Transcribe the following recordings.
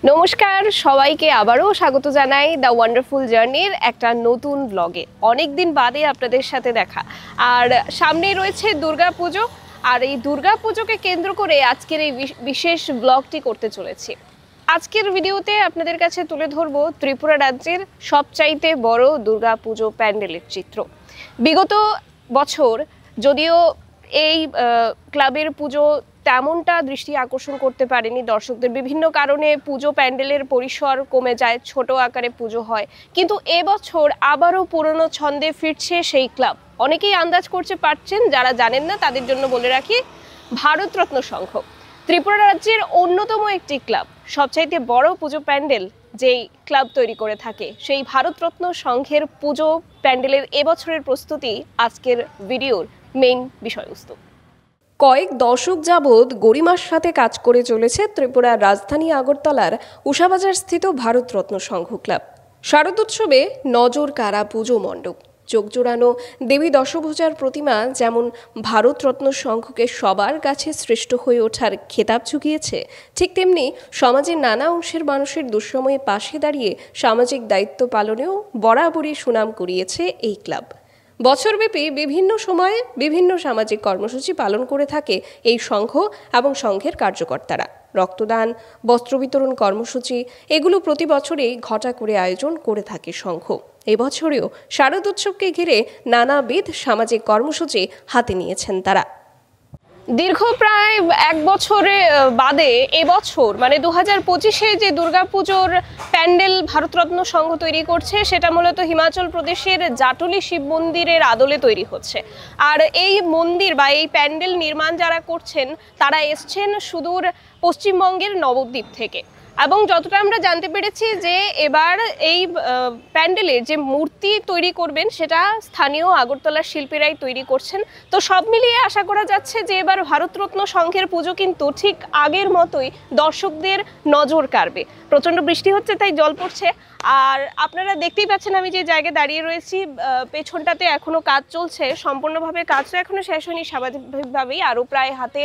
নমস্কার সবাইকে আবারও স্বাগত জানাই দ্য ওয়ান্ডারফুল জার্নির একটা নতুন ব্লগে। অনেক দিন বাদে আপনাদের সাথে দেখা, আর সামনেই রয়েছে দুর্গাপুজো। আর এই দুর্গাপুজোকে কেন্দ্র করে আজকের এই বিশেষ ব্লগটি করতে চলেছি। আজকের ভিডিওতে আপনাদের কাছে তুলে ধরবো ত্রিপুরা রাজ্যের সবচাইতে বড় দুর্গাপুজো প্যান্ডেলের চিত্র। বিগত বছর যদিও এই ক্লাবের পুজো তেমনটা দৃষ্টি আকর্ষণ করতে পারেনি দর্শকদের, বিভিন্ন কারণে পুজো প্যান্ডেলের পরিসর কমে যায়, ছোট আকারে পুজো হয়। কিন্তু এবছর আবারও পুরনো ছন্দে ফিরছে সেই ক্লাব। অনেকেই আন্দাজ করতে পারছেন, যারা জানেন না তাদের জন্য বলে রাখি, ভারতরত্ন সংঘ ত্রিপুরা রাজ্যের অন্যতম একটি ক্লাব, সবচাইতে বড় পুজো প্যান্ডেল যেই ক্লাব তৈরি করে থাকে, সেই ভারতরত্ন সংঘের পুজো প্যান্ডেলের এবছরের প্রস্তুতি আজকের ভিডিওর মেইন বিষয়বস্তু। কয়েক দশক যাবৎ গরিমার সাথে কাজ করে চলেছে ত্রিপুরার রাজধানী আগরতলার উষাবাজার স্থিত ভারতরত্ন সংঘ ক্লাব। শারদোৎসবে নজর কাড়া পুজো মণ্ডপ, চোখ জোড়ানো দেবী দশভুজার প্রতিমা যেমন ভারতরত্ন সংঘকে সবার কাছে শ্রেষ্ঠ হয়ে ওঠার খেতাব ঝুঁকিয়েছে, ঠিক তেমনি সমাজের নানা অংশের মানুষের দুঃসময়ে পাশে দাঁড়িয়ে সামাজিক দায়িত্ব পালনেও বরাবরই সুনাম কুড়িয়েছে এই ক্লাব। বছরব্যাপী বিভিন্ন সময়ে বিভিন্ন সামাজিক কর্মসূচি পালন করে থাকে এই সংঘ এবং সংঘের কার্যকর্তারা। রক্তদান, বস্ত্র বিতরণ কর্মসূচি এগুলো প্রতি বছরেই ঘটা করে আয়োজন করে থাকে সংঘ। এবছরেও শারদ উৎসবকে ঘিরে নানাবিধ সামাজিক কর্মসূচি হাতে নিয়েছেন তারা। দীর্ঘ প্রায় এক বছরে বাদে এবছর মানে 2025-এ যে দুর্গাপুজোর প্যান্ডেল ভারতরত্ন সংঘ তৈরি করছে, সেটা মূলত হিমাচল প্রদেশের জাটলি শিব মন্দিরের আদলে তৈরি হচ্ছে। আর এই মন্দির বা এই প্যান্ডেল নির্মাণ যারা করছেন তারা এসছেন সুদূর পশ্চিমবঙ্গের নবদ্বীপ থেকে। এবং যতটা আমরা জানতে পেরেছি যে এবার এই প্যান্ডেলের যে মূর্তি তৈরি করবেন সেটা স্থানীয় আগরতলার শিল্পীরাই তৈরি করছেন। তো সব মিলিয়ে আশা করা যাচ্ছে যে এবার ভারতরত্ন সংঘের পুজো কিন্তু ঠিক আগের মতোই দর্শকদের নজর কাড়বে। প্রচণ্ড বৃষ্টি হচ্ছে, তাই জল পড়ছে। আর আপনারা দেখতেই পাচ্ছেন আমি যে জায়গায় দাঁড়িয়ে রয়েছি, পেছনটাতে এখনও কাজ চলছে, সম্পূর্ণভাবে কাজটা এখনও শেষ হয়নি স্বাভাবিকভাবেই। আরও প্রায় হাতে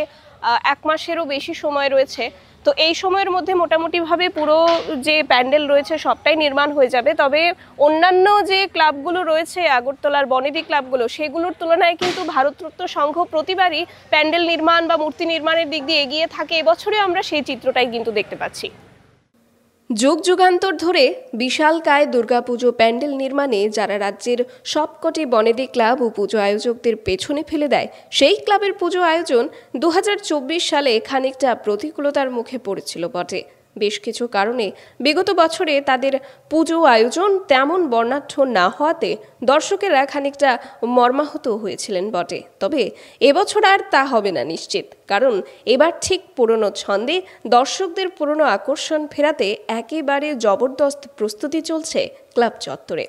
1 মাসেরও বেশি সময় রয়েছে। তো এই সময়ের মধ্যে মোটামুটিভাবে পুরো যে প্যান্ডেল রয়েছে সবটাই নির্মাণ হয়ে যাবে। তবে অন্যান্য যে ক্লাবগুলো রয়েছে আগরতলার বনেদি ক্লাবগুলো, সেগুলোর তুলনায় কিন্তু ভারতরত্ন সংঘ প্রতিবারই প্যান্ডেল নির্মাণ বা মূর্তি নির্মাণের দিক দিয়ে এগিয়ে থাকে। এবছরে আমরা সেই চিত্রটাই কিন্তু দেখতে পাচ্ছি। যুগ যুগান্তর ধরে বিশালকায় দুর্গাপুজো প্যান্ডেল নির্মাণে যারা রাজ্যের সবকটি বনেদি ক্লাব ও পুজো আয়োজকদের পেছনে ফেলে দেয়, সেই ক্লাবের পুজো আয়োজন 2024 সালে খানিকটা প্রতিকূলতার মুখে পড়েছিল বটে। বেশ কিছু কারণে বিগত বছরে তাদের পুজো আয়োজন তেমন বর্ণাঢ্য না হওয়াতে দর্শকেরা খানিকটা মর্মাহত হয়েছিলেন বটে। তবে এবছর আর তা হবে না নিশ্চিত, কারণ এবার ঠিক পুরনো ছন্দে দর্শকদের পুরনো আকর্ষণ ফেরাতে একেবারে জবরদস্ত প্রস্তুতি চলছে ক্লাব চত্বরে।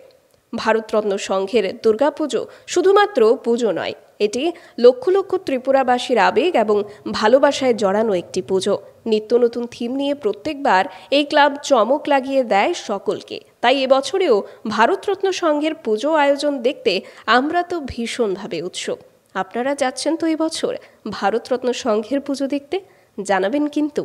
ভারতরত্ন সংঘের দুর্গাপুজো শুধুমাত্র পুজো নয়, এটি লক্ষ লক্ষ ত্রিপুরাবাসীর আবেগ এবং ভালোবাসায় জড়ানো একটি পুজো। নিত্য নতুন থিম নিয়ে প্রত্যেকবার এই ক্লাব চমক লাগিয়ে দেয় সকলকে। তাই এবছরেও ভারতরত্ন সংঘের পুজো আয়োজন দেখতে আমরা তো ভীষণভাবে উৎসুক। আপনারা যাচ্ছেন তো এবছর ভারতরত্ন সংঘের পুজো দেখতে? জানাবেন কিন্তু।